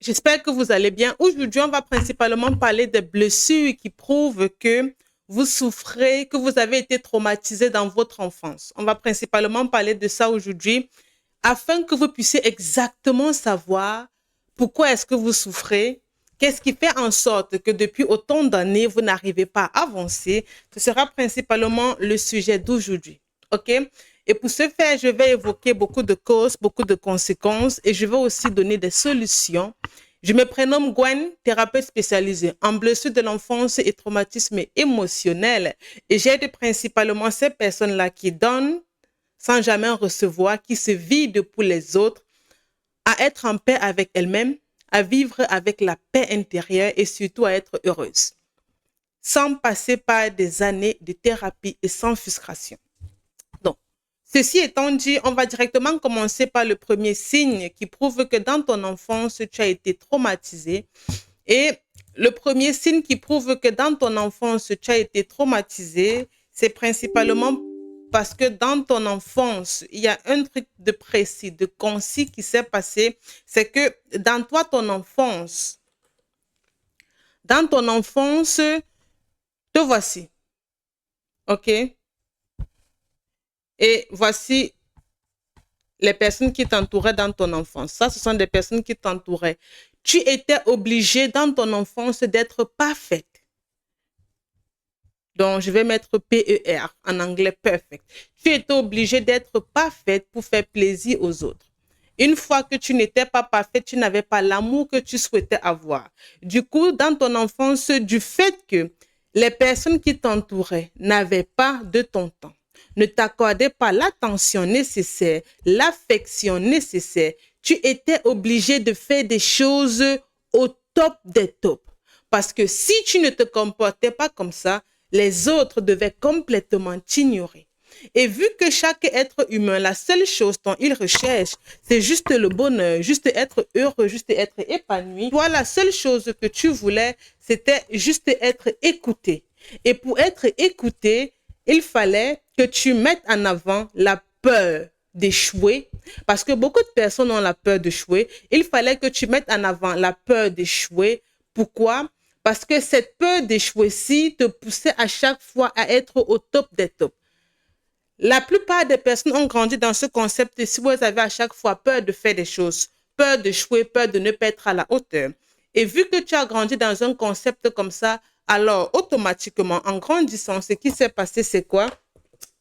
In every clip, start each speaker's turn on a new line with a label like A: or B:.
A: J'espère que vous allez bien. Aujourd'hui, on va principalement parler des blessures qui prouvent que vous souffrez, que vous avez été traumatisé dans votre enfance. On va principalement parler de ça aujourd'hui afin que vous puissiez exactement savoir pourquoi est-ce que vous souffrez, qu'est-ce qui fait en sorte que depuis autant d'années, vous n'arrivez pas à avancer. Ce sera principalement le sujet d'aujourd'hui. OK? Et pour ce faire, je vais évoquer beaucoup de causes, beaucoup de conséquences et je vais aussi donner des solutions. Je me prénomme Gwen, thérapeute spécialisée en blessures de l'enfance et traumatisme émotionnel. Et j'aide principalement ces personnes-là qui donnent sans jamais en recevoir, qui se vident pour les autres, à être en paix avec elles-mêmes, à vivre avec la paix intérieure et surtout à être heureuse, sans passer par des années de thérapie et sans frustration. Donc, ceci étant dit, on va directement commencer par le premier signe qui prouve que dans ton enfance, tu as été traumatisé. Et le premier signe qui prouve que dans ton enfance, tu as été traumatisé, c'est principalement parce que dans ton enfance, il y a un truc de précis, de concis qui s'est passé. C'est que dans ton enfance, te voici. OK? Et voici les personnes qui t'entouraient dans ton enfance. Ça, ce sont des personnes qui t'entouraient. Tu étais obligé dans ton enfance d'être parfaite. Donc, je vais mettre PER en anglais perfect. Tu étais obligé d'être parfaite pour faire plaisir aux autres. Une fois que tu n'étais pas parfaite, tu n'avais pas l'amour que tu souhaitais avoir. Du coup, dans ton enfance, du fait que les personnes qui t'entouraient n'avaient pas de ton temps, ne t'accordaient pas l'attention nécessaire, l'affection nécessaire, tu étais obligé de faire des choses au top des tops. Parce que si tu ne te comportais pas comme ça, les autres devaient complètement t'ignorer. Et vu que chaque être humain, la seule chose dont il recherche, c'est juste le bonheur, juste être heureux, juste être épanoui, toi, la seule chose que tu voulais, c'était juste être écouté. Et pour être écouté, il fallait que tu mettes en avant la peur d'échouer, parce que beaucoup de personnes ont la peur d'échouer. Il fallait que tu mettes en avant la peur d'échouer. Pourquoi? Parce que cette peur d'échouer-ci te poussait à chaque fois à être au top des tops. La plupart des personnes ont grandi dans ce concept si vous avez à chaque fois peur de faire des choses, peur d'échouer, peur de ne pas être à la hauteur. Et vu que tu as grandi dans un concept comme ça, alors automatiquement, en grandissant, ce qui s'est passé, c'est quoi?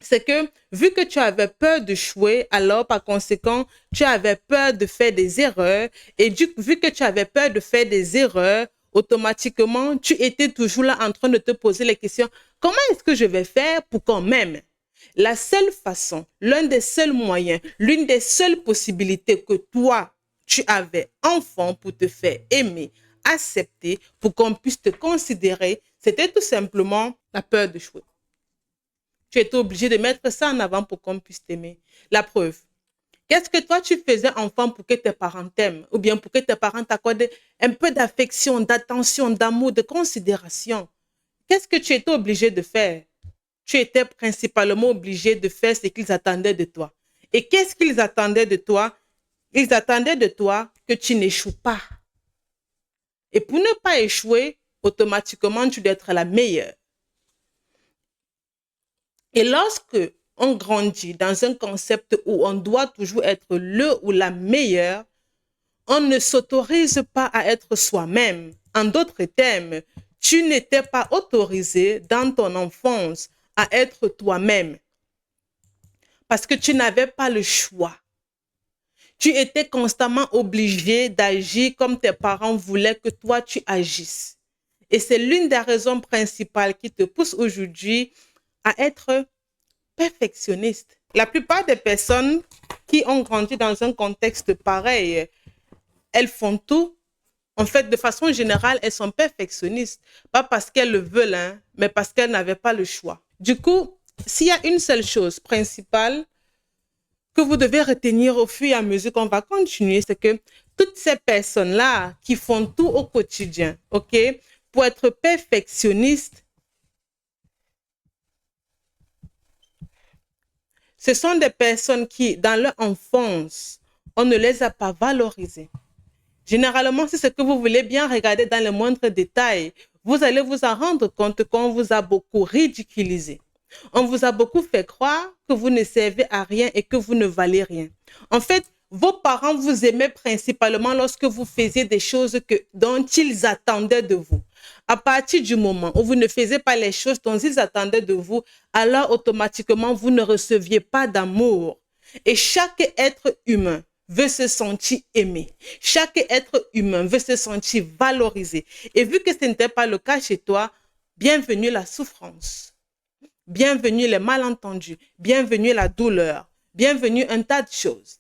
A: C'est que vu que tu avais peur d'échouer, alors par conséquent, tu avais peur de faire des erreurs. Et vu que tu avais peur de faire des erreurs, automatiquement, tu étais toujours là en train de te poser les questions. Comment est-ce que je vais faire pour quand même? La seule façon, l'un des seuls moyens, l'une des seules possibilités que toi, tu avais enfant pour te faire aimer, accepter, pour qu'on puisse te considérer, c'était tout simplement la peur d'échouer. Tu étais obligé de mettre ça en avant pour qu'on puisse t'aimer. La preuve. Qu'est-ce que toi, tu faisais enfant pour que tes parents t'aiment ou bien pour que tes parents t'accordent un peu d'affection, d'attention, d'amour, de considération? Qu'est-ce que tu étais obligé de faire? Tu étais principalement obligé de faire ce qu'ils attendaient de toi. Et qu'est-ce qu'ils attendaient de toi? Ils attendaient de toi que tu n'échoues pas. Et pour ne pas échouer, automatiquement, tu dois être la meilleure. Et lorsque on grandit dans un concept où on doit toujours être le ou la meilleure, on ne s'autorise pas à être soi-même. En d'autres termes, tu n'étais pas autorisé dans ton enfance à être toi-même parce que tu n'avais pas le choix. Tu étais constamment obligé d'agir comme tes parents voulaient que toi tu agisses. Et c'est l'une des raisons principales qui te pousse aujourd'hui à être perfectionniste. La plupart des personnes qui ont grandi dans un contexte pareil, elles font tout. En fait, de façon générale, elles sont perfectionnistes. Pas parce qu'elles le veulent, hein, mais parce qu'elles n'avaient pas le choix. Du coup, s'il y a une seule chose principale que vous devez retenir au fur et à mesure qu'on va continuer, c'est que toutes ces personnes-là qui font tout au quotidien, OK, pour être perfectionnistes, ce sont des personnes qui, dans leur enfance, on ne les a pas valorisées. Généralement, c'est ce que vous voulez bien regarder dans les moindres détails. Vous allez vous en rendre compte qu'on vous a beaucoup ridiculisé. On vous a beaucoup fait croire que vous ne servez à rien et que vous ne valez rien. En fait, vos parents vous aimaient principalement lorsque vous faisiez des choses dont ils attendaient de vous. À partir du moment où vous ne faisiez pas les choses dont ils attendaient de vous, alors automatiquement, vous ne receviez pas d'amour. Et chaque être humain veut se sentir aimé. Chaque être humain veut se sentir valorisé. Et vu que ce n'était pas le cas chez toi, bienvenue la souffrance. Bienvenue les malentendus. Bienvenue la douleur. Bienvenue un tas de choses.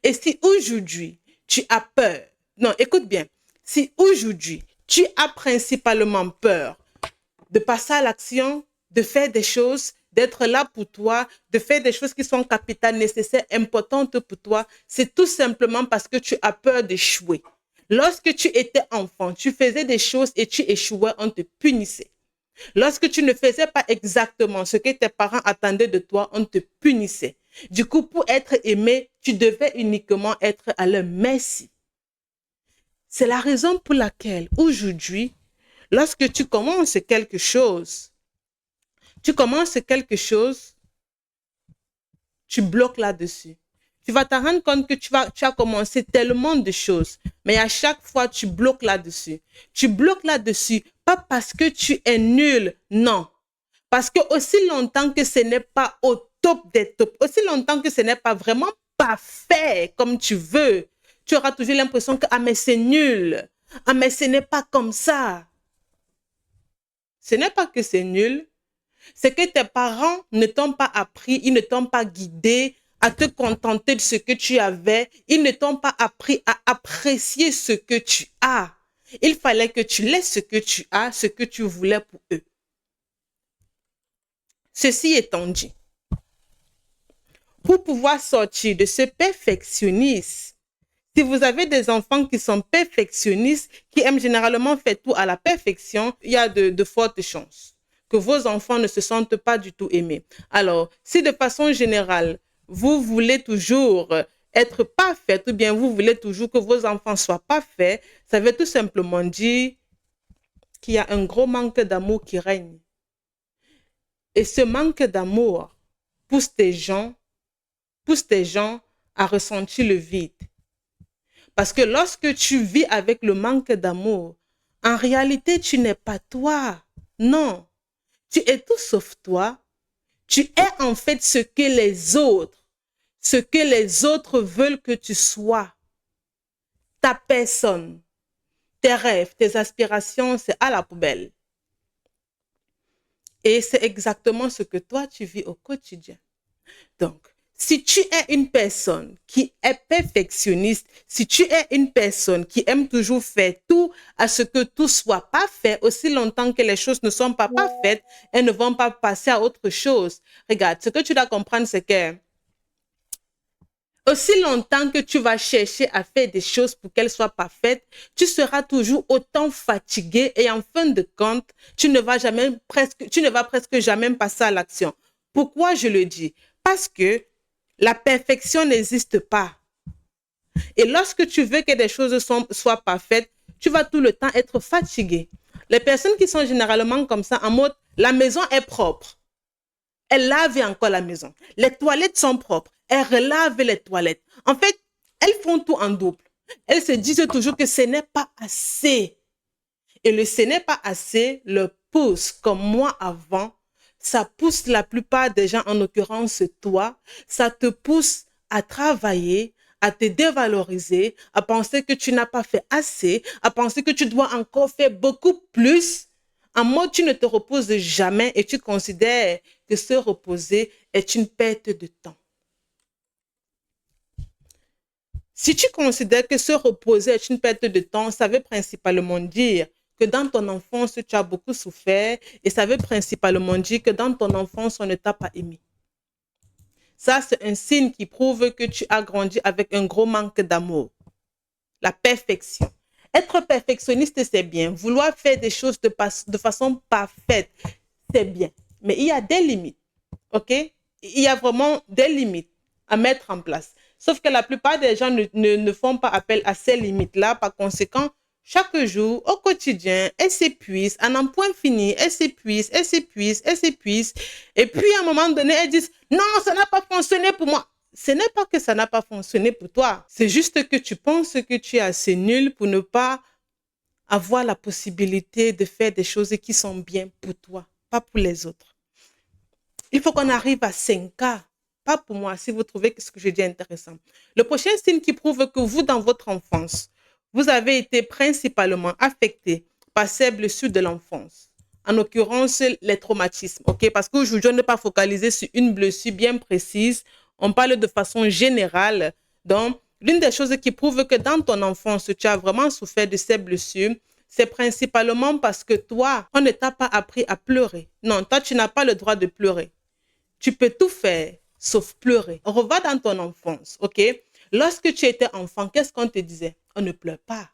A: Et si aujourd'hui, tu as peur, non, écoute bien, si aujourd'hui, tu as principalement peur de passer à l'action, de faire des choses, d'être là pour toi, de faire des choses qui sont capitales, nécessaires, importantes pour toi, c'est tout simplement parce que tu as peur d'échouer. Lorsque tu étais enfant, tu faisais des choses et tu échouais, on te punissait. Lorsque tu ne faisais pas exactement ce que tes parents attendaient de toi, on te punissait. Du coup, pour être aimé, tu devais uniquement être à leur merci. C'est la raison pour laquelle aujourd'hui, lorsque tu commences quelque chose, tu bloques là-dessus. Tu vas te rendre compte que tu as commencé tellement de choses, mais à chaque fois, tu bloques là-dessus. Tu bloques là-dessus, pas parce que tu es nul, non. Parce que aussi longtemps que ce n'est pas au top des tops, aussi longtemps que ce n'est pas vraiment parfait comme tu veux, tu auras toujours l'impression que « Ah, mais c'est nul. Ah, mais ce n'est pas comme ça. » Ce n'est pas que c'est nul. C'est que tes parents ne t'ont pas appris, ils ne t'ont pas guidé à te contenter de ce que tu avais. Ils ne t'ont pas appris à apprécier ce que tu as. Il fallait que tu laisses ce que tu as, ce que tu voulais pour eux. Ceci étant dit, pour pouvoir sortir de ce perfectionnisme, si vous avez des enfants qui sont perfectionnistes, qui aiment généralement faire tout à la perfection, il y a de fortes chances que vos enfants ne se sentent pas du tout aimés. Alors, si de façon générale, vous voulez toujours être parfait ou bien vous voulez toujours que vos enfants soient parfaits, ça veut tout simplement dire qu'il y a un gros manque d'amour qui règne. Et ce manque d'amour pousse tes gens à ressentir le vide. Parce que lorsque tu vis avec le manque d'amour, en réalité, tu n'es pas toi. Non. Tu es tout sauf toi. Tu es en fait ce que les autres veulent que tu sois. Ta personne, tes rêves, tes aspirations, c'est à la poubelle. Et c'est exactement ce que toi, tu vis au quotidien. Donc, si tu es une personne qui est perfectionniste, si tu es une personne qui aime toujours faire tout à ce que tout soit parfait, aussi longtemps que les choses ne sont pas parfaites, elles ne vont pas passer à autre chose. Regarde, ce que tu dois comprendre, c'est que aussi longtemps que tu vas chercher à faire des choses pour qu'elles soient parfaites, tu seras toujours autant fatigué et en fin de compte, tu ne vas presque jamais passer à l'action. Pourquoi je le dis? Parce que la perfection n'existe pas. Et lorsque tu veux que des choses soient parfaites, tu vas tout le temps être fatigué. Les personnes qui sont généralement comme ça, en mode, la maison est propre. Elle lave encore la maison. Les toilettes sont propres. Elle relave les toilettes. En fait, elles font tout en double. Elles se disent toujours que ce n'est pas assez. Et le ce n'est pas assez le pousse, comme moi avant, ça pousse la plupart des gens, en l'occurrence toi, ça te pousse à travailler, à te dévaloriser, à penser que tu n'as pas fait assez, à penser que tu dois encore faire beaucoup plus. En mode, tu ne te reposes jamais et tu considères que se reposer est une perte de temps. Si tu considères que se reposer est une perte de temps, ça veut principalement dire que dans ton enfance, tu as beaucoup souffert et ça veut principalement dire que dans ton enfance, on ne t'a pas aimé. Ça, c'est un signe qui prouve que tu as grandi avec un gros manque d'amour. La perfection. Être perfectionniste, c'est bien. Vouloir faire des choses de façon parfaite, c'est bien. Mais il y a des limites, ok? Il y a vraiment des limites à mettre en place. Sauf que la plupart des gens ne font pas appel à ces limites-là. Par conséquent, chaque jour, au quotidien, elles s'épuisent, à n'en point fini, elles s'épuisent, elles s'épuisent, elles s'épuisent. Et puis, à un moment donné, elles disent, non, ça n'a pas fonctionné pour moi. Ce n'est pas que ça n'a pas fonctionné pour toi. C'est juste que tu penses que tu es assez nul pour ne pas avoir la possibilité de faire des choses qui sont bien pour toi, pas pour les autres. Il faut qu'on arrive à 5K. Pas pour moi, si vous trouvez que ce que je dis est intéressant. Le prochain signe qui prouve que vous, dans votre enfance, vous avez été principalement affecté par ces blessures de l'enfance. En l'occurrence, les traumatismes. OK? Parce qu'aujourd'hui, on n'est pas focalisé sur une blessure bien précise. On parle de façon générale. Donc, l'une des choses qui prouve que dans ton enfance, tu as vraiment souffert de ces blessures, c'est principalement parce que toi, on ne t'a pas appris à pleurer. Non, toi, tu n'as pas le droit de pleurer. Tu peux tout faire, sauf pleurer. On revient dans ton enfance, OK? Lorsque tu étais enfant, qu'est-ce qu'on te disait? On ne pleure pas.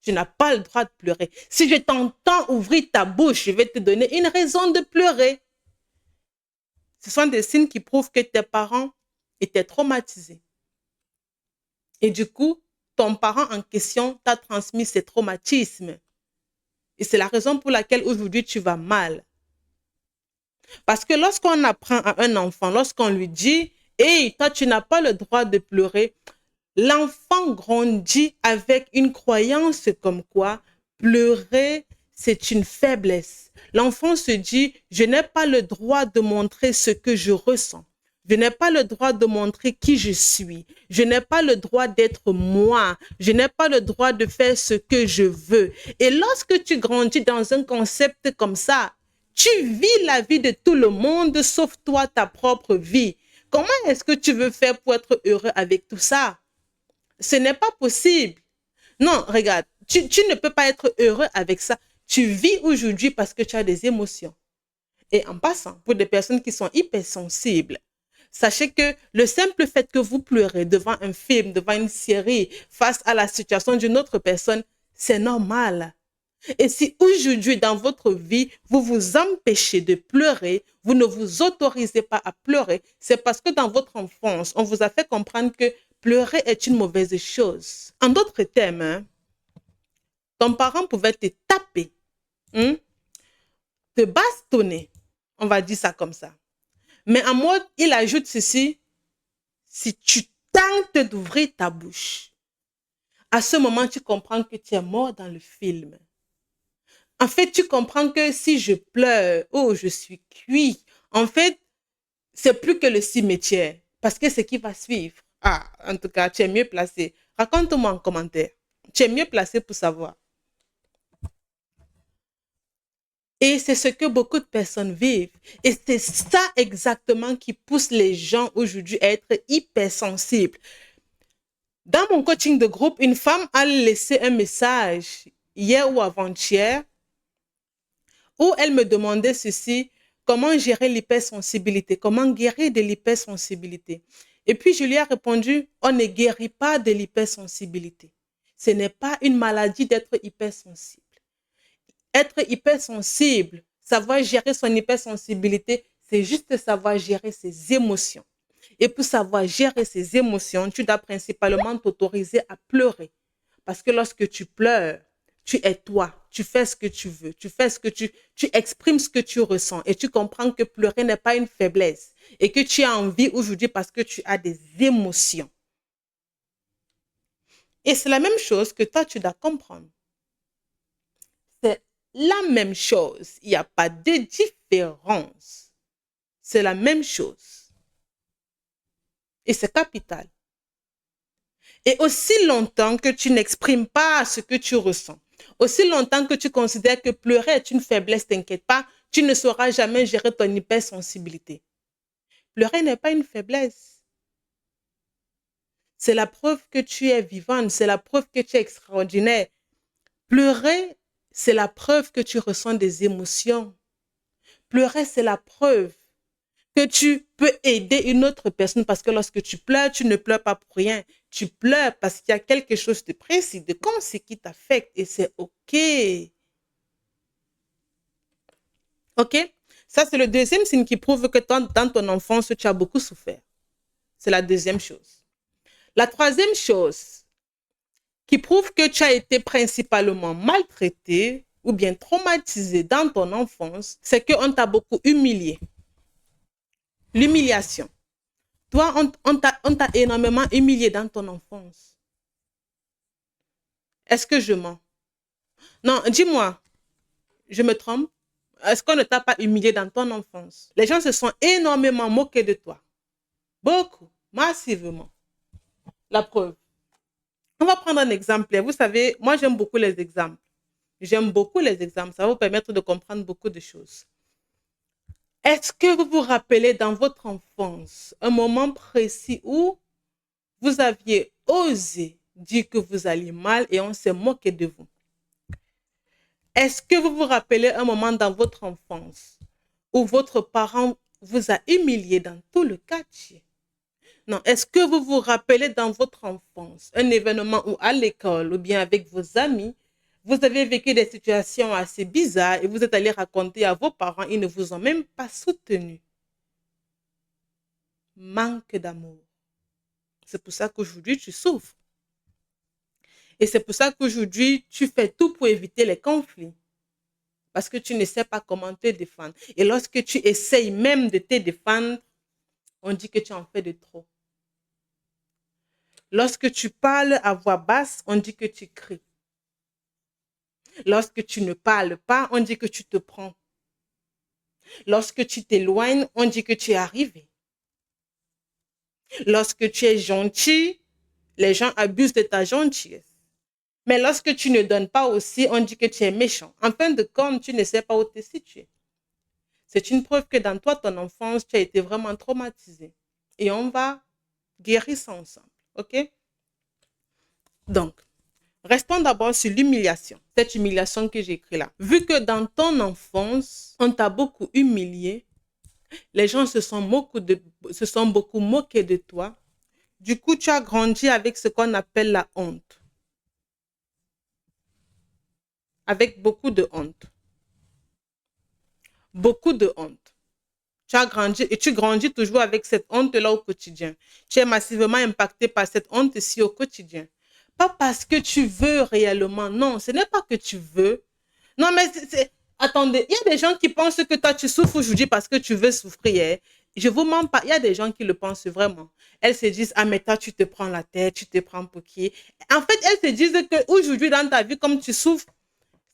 A: Tu n'as pas le droit de pleurer. Si je t'entends ouvrir ta bouche, je vais te donner une raison de pleurer. Ce sont des signes qui prouvent que tes parents étaient traumatisés. Et du coup, ton parent en question t'a transmis ces traumatismes. Et c'est la raison pour laquelle aujourd'hui tu vas mal. Parce que lorsqu'on apprend à un enfant, lorsqu'on lui dit, hey, toi, tu n'as pas le droit de pleurer, l'enfant grandit avec une croyance comme quoi pleurer, c'est une faiblesse. L'enfant se dit, je n'ai pas le droit de montrer ce que je ressens. Je n'ai pas le droit de montrer qui je suis. Je n'ai pas le droit d'être moi. Je n'ai pas le droit de faire ce que je veux. Et lorsque tu grandis dans un concept comme ça, tu vis la vie de tout le monde sauf toi, ta propre vie. Comment est-ce que tu veux faire pour être heureux avec tout ça? Ce n'est pas possible. Non, regarde, tu ne peux pas être heureux avec ça. Tu vis aujourd'hui parce que tu as des émotions. Et en passant, pour des personnes qui sont hypersensibles, sachez que le simple fait que vous pleurez devant un film, devant une série, face à la situation d'une autre personne, c'est normal. Et si aujourd'hui, dans votre vie, vous vous empêchez de pleurer, vous ne vous autorisez pas à pleurer, c'est parce que dans votre enfance, on vous a fait comprendre que pleurer est une mauvaise chose. En d'autres termes, hein, ton parent pouvait te taper, te bastonner, on va dire ça comme ça. Mais en mode, il ajoute ceci, si tu tentes d'ouvrir ta bouche, à ce moment, tu comprends que tu es mort dans le film. En fait, tu comprends que si je pleure, oh, je suis cuit. En fait, c'est plus que le cimetière. Parce que ce qui va suivre. Ah, en tout cas, tu es mieux placé. Raconte-moi en commentaire. Tu es mieux placé pour savoir. Et c'est ce que beaucoup de personnes vivent. Et c'est ça exactement qui pousse les gens aujourd'hui à être hypersensibles. Dans mon coaching de groupe, une femme a laissé un message hier ou avant-hier où elle me demandait ceci, comment gérer l'hypersensibilité, comment guérir de l'hypersensibilité. Et puis je lui ai répondu, on ne guérit pas de l'hypersensibilité. Ce n'est pas une maladie d'être hypersensible. Être hypersensible, savoir gérer son hypersensibilité, c'est juste savoir gérer ses émotions. Et pour savoir gérer ses émotions, tu dois principalement t'autoriser à pleurer. Parce que lorsque tu pleures, tu es toi, tu fais ce que tu veux, tu fais ce que tu exprimes ce que tu ressens et tu comprends que pleurer n'est pas une faiblesse et que tu as envie aujourd'hui parce que tu as des émotions. Et c'est la même chose que toi, tu dois comprendre. C'est la même chose. Il n'y a pas de différence. C'est la même chose. Et c'est capital. Et aussi longtemps que tu n'exprimes pas ce que tu ressens, aussi longtemps que tu considères que pleurer est une faiblesse, t'inquiète pas, tu ne sauras jamais gérer ton hypersensibilité. Pleurer n'est pas une faiblesse. C'est la preuve que tu es vivante, c'est la preuve que tu es extraordinaire. Pleurer, c'est la preuve que tu ressens des émotions. Pleurer, c'est la preuve que tu peux aider une autre personne parce que lorsque tu pleures, tu ne pleures pas pour rien. Tu pleures parce qu'il y a quelque chose de précis, de concis qui t'affecte et c'est OK. OK? Ça, c'est le deuxième signe qui prouve que dans ton enfance, tu as beaucoup souffert. C'est la deuxième chose. La troisième chose qui prouve que tu as été principalement maltraité ou bien traumatisé dans ton enfance, c'est qu'on t'a beaucoup humilié. L'humiliation. Toi, on t'a énormément humilié dans ton enfance. Est-ce que je mens? Non, dis-moi, je me trompe? Est-ce qu'on ne t'a pas humilié dans ton enfance? Les gens se sont énormément moqués de toi. Beaucoup, massivement. La preuve. On va prendre un exemple. Vous savez, moi j'aime beaucoup les exemples. J'aime beaucoup les exemples. Ça va vous permettre de comprendre beaucoup de choses. Est-ce que vous vous rappelez dans votre enfance un moment précis où vous aviez osé dire que vous alliez mal et on s'est moqué de vous? Est-ce que vous vous rappelez un moment dans votre enfance où votre parent vous a humilié dans tout le quartier? Non, est-ce que vous vous rappelez dans votre enfance un événement où à l'école ou bien avec vos amis, vous avez vécu des situations assez bizarres et vous êtes allé raconter à vos parents, ils ne vous ont même pas soutenu? Manque d'amour. C'est pour ça qu'aujourd'hui, tu souffres. Et c'est pour ça qu'aujourd'hui, tu fais tout pour éviter les conflits. Parce que tu ne sais pas comment te défendre. Et lorsque tu essayes même de te défendre, on dit que tu en fais de trop. Lorsque tu parles à voix basse, on dit que tu cries. Lorsque tu ne parles pas, on dit que tu te prends. Lorsque tu t'éloignes, on dit que tu es arrivé. Lorsque tu es gentil, les gens abusent de ta gentillesse. Mais lorsque tu ne donnes pas aussi, on dit que tu es méchant. En fin de compte, tu ne sais pas où te situer. C'est une preuve que dans toi, ton enfance, tu as été vraiment traumatisé. Et on va guérir ça ensemble. OK? Donc, restons d'abord sur l'humiliation. Cette humiliation que j'ai écrite là. Vu que dans ton enfance, on t'a beaucoup humilié, les gens se sont beaucoup moqués de toi. Du coup, tu as grandi avec ce qu'on appelle la honte. Avec beaucoup de honte. Beaucoup de honte. Tu as grandi et tu grandis toujours avec cette honte-là au quotidien. Tu es massivement impacté par cette honte-ci au quotidien. Pas parce que tu veux réellement. Non, ce n'est pas que tu veux. Non, mais attendez, il y a des gens qui pensent que toi, tu souffres aujourd'hui parce que tu veux souffrir. Hein. Je vous mens pas. Il y a des gens qui le pensent vraiment. Elles se disent, ah, mais toi, tu te prends la tête, tu te prends pour qui? En fait, elles se disent qu'aujourd'hui, dans ta vie, comme tu souffres,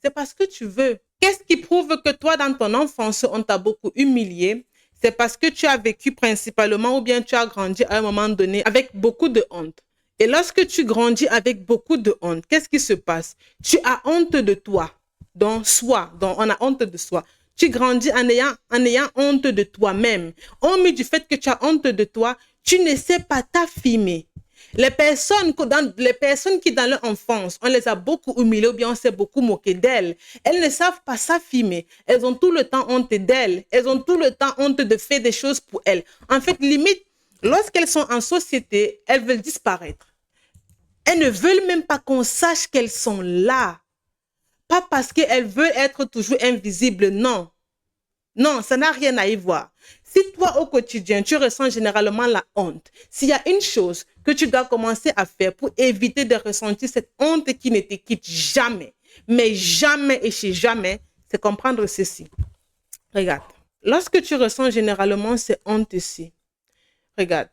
A: c'est parce que tu veux. Qu'est-ce qui prouve que toi, dans ton enfance, on t'a beaucoup humilié? C'est parce que tu as vécu principalement ou bien tu as grandi à un moment donné avec beaucoup de honte. Et lorsque tu grandis avec beaucoup de honte, qu'est-ce qui se passe? Tu as honte de toi, donc soi, donc on a honte de soi. Tu grandis en ayant honte de toi-même. Hormis du fait que tu as honte de toi, tu ne sais pas t'affirmer. Les personnes qui, dans leur enfance, on les a beaucoup humiliées ou bien on s'est beaucoup moqué d'elles, elles ne savent pas s'affirmer. Elles ont tout le temps honte d'elles. Elles ont tout le temps honte de faire des choses pour elles. En fait, limite, lorsqu'elles sont en société, elles veulent disparaître. Elles ne veulent même pas qu'on sache qu'elles sont là. Pas parce qu'elles veulent être toujours invisibles, non. Non, ça n'a rien à y voir. Si toi, au quotidien, tu ressens généralement la honte, s'il y a une chose que tu dois commencer à faire pour éviter de ressentir cette honte qui ne te quitte jamais, mais jamais et chez jamais, c'est comprendre ceci. Regarde, lorsque tu ressens généralement ces hontes-ci, regarde,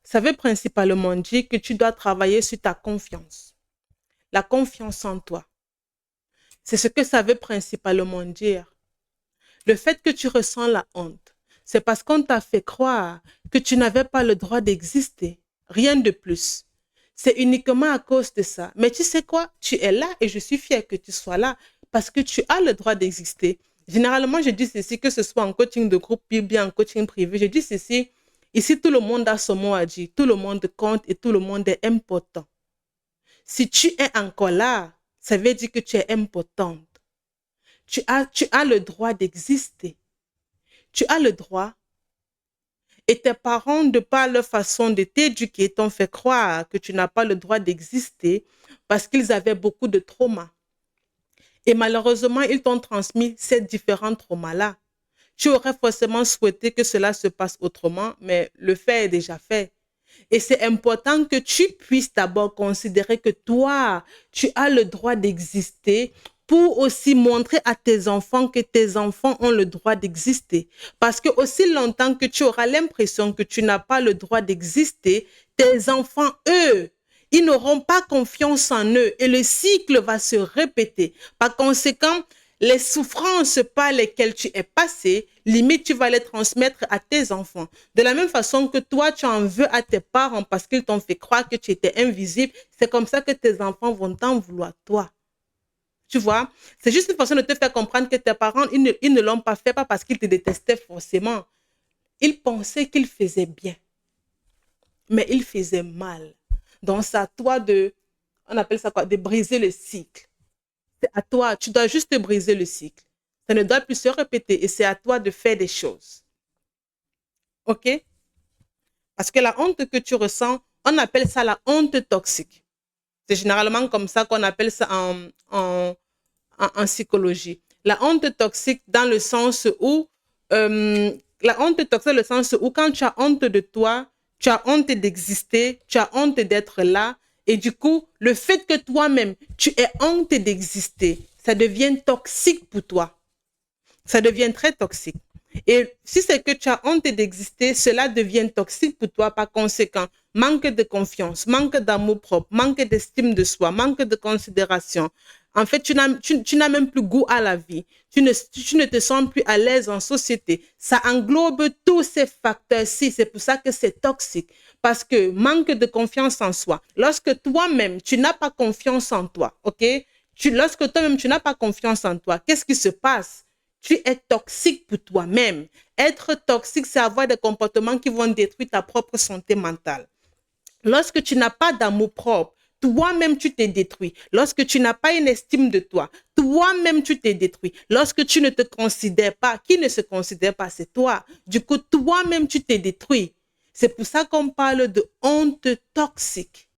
A: ça veut principalement dire que tu dois travailler sur ta confiance, la confiance en toi. C'est ce que ça veut principalement dire. Le fait que tu ressens la honte, c'est parce qu'on t'a fait croire que tu n'avais pas le droit d'exister. Rien de plus. C'est uniquement à cause de ça. Mais tu sais quoi? Tu es là et je suis fière que tu sois là parce que tu as le droit d'exister. Généralement, je dis ceci, que ce soit en coaching de groupe ou bien en coaching privé. Je dis ceci, ici tout le monde a son mot à dire. Tout le monde compte et tout le monde est important. Si tu es encore là, ça veut dire que tu es importante. Tu as le droit d'exister. Tu as le droit. Et tes parents, de par leur façon de t'éduquer, t'ont fait croire que tu n'as pas le droit d'exister parce qu'ils avaient beaucoup de traumas. Et malheureusement, ils t'ont transmis ces différents traumas-là. Tu aurais forcément souhaité que cela se passe autrement, mais le fait est déjà fait. Et c'est important que tu puisses d'abord considérer que toi, tu as le droit d'exister pour aussi montrer à tes enfants que tes enfants ont le droit d'exister. Parce que aussi longtemps que tu auras l'impression que tu n'as pas le droit d'exister, tes enfants, eux, ils n'auront pas confiance en eux et le cycle va se répéter. Par conséquent, les souffrances par lesquelles tu es passé, limite, tu vas les transmettre à tes enfants. De la même façon que toi, tu en veux à tes parents parce qu'ils t'ont fait croire que tu étais invisible, c'est comme ça que tes enfants vont t'en vouloir, toi. Tu vois, c'est juste une façon de te faire comprendre que tes parents, ils ne l'ont pas fait pas parce qu'ils te détestaient forcément. Ils pensaient qu'ils faisaient bien, mais ils faisaient mal. Donc, c'est à toi de, on appelle ça quoi, de briser le cycle. C'est à toi, tu dois juste briser le cycle. Ça ne doit plus se répéter et c'est à toi de faire des choses. OK? Parce que la honte que tu ressens, on appelle ça la honte toxique. C'est généralement comme ça qu'on appelle ça en psychologie. La honte toxique dans le sens où, la honte toxique dans le sens où quand tu as honte de toi, tu as honte d'exister, tu as honte d'être là. Et du coup, le fait que toi-même, tu aies honte d'exister, ça devient toxique pour toi. Ça devient très toxique. Et si c'est que tu as honte d'exister, cela devient toxique pour toi. Par conséquent, manque de confiance, manque d'amour propre, manque d'estime de soi, manque de considération. En fait, tu n'as même plus goût à la vie. Tu ne te sens plus à l'aise en société. Ça englobe tous ces facteurs-ci. C'est pour ça que c'est toxique. Parce que manque de confiance en soi. Lorsque toi-même, tu n'as pas confiance en toi, OK? Lorsque toi-même, tu n'as pas confiance en toi, qu'est-ce qui se passe? Tu es toxique pour toi-même. Être toxique, c'est avoir des comportements qui vont détruire ta propre santé mentale. Lorsque tu n'as pas d'amour propre, toi-même, tu t'es détruit. Lorsque tu n'as pas une estime de toi, toi-même, tu t'es détruit. Lorsque tu ne te considères pas, qui ne se considère pas, c'est toi. Du coup, toi-même, tu t'es détruit. C'est pour ça qu'on parle de honte toxique.